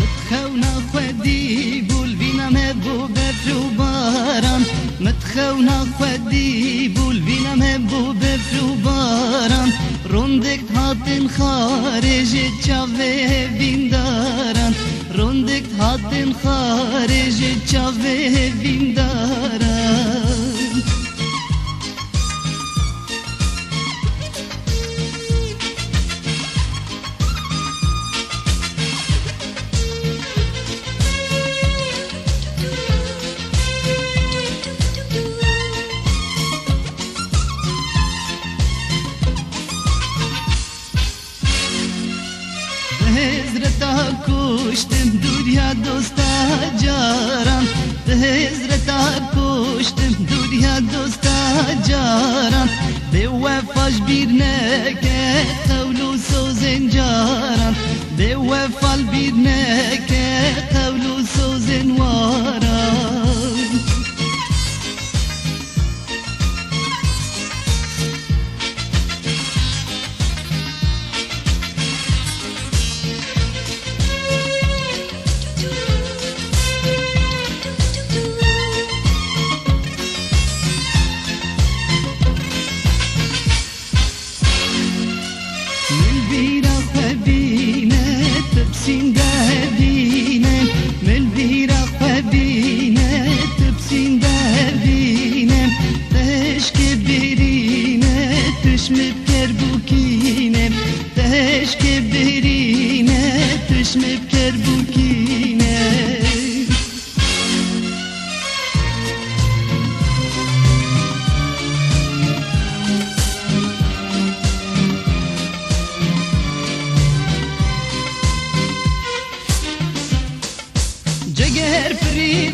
متخونا خودی بول بینم بو بفر و باران متخونا خودی بول بینم بو بفر و باران روندک هاتن خارج چاوه بینداران روندک هاتن خارج چاوه بینداران هزرتا کشتم دوریا دوستا جاران هزرتا کشتم دوریا دوستا جاران به وفاش بیر نکه قول و سوزن جاران به وفال بیر نکه قول و سوزن واران تبسين دهدينا من بيرق فبينا تبسين دهدينا تهشك برينا تشمب كربوكينا تهشك برينا تشمب كربوكينا جگر فری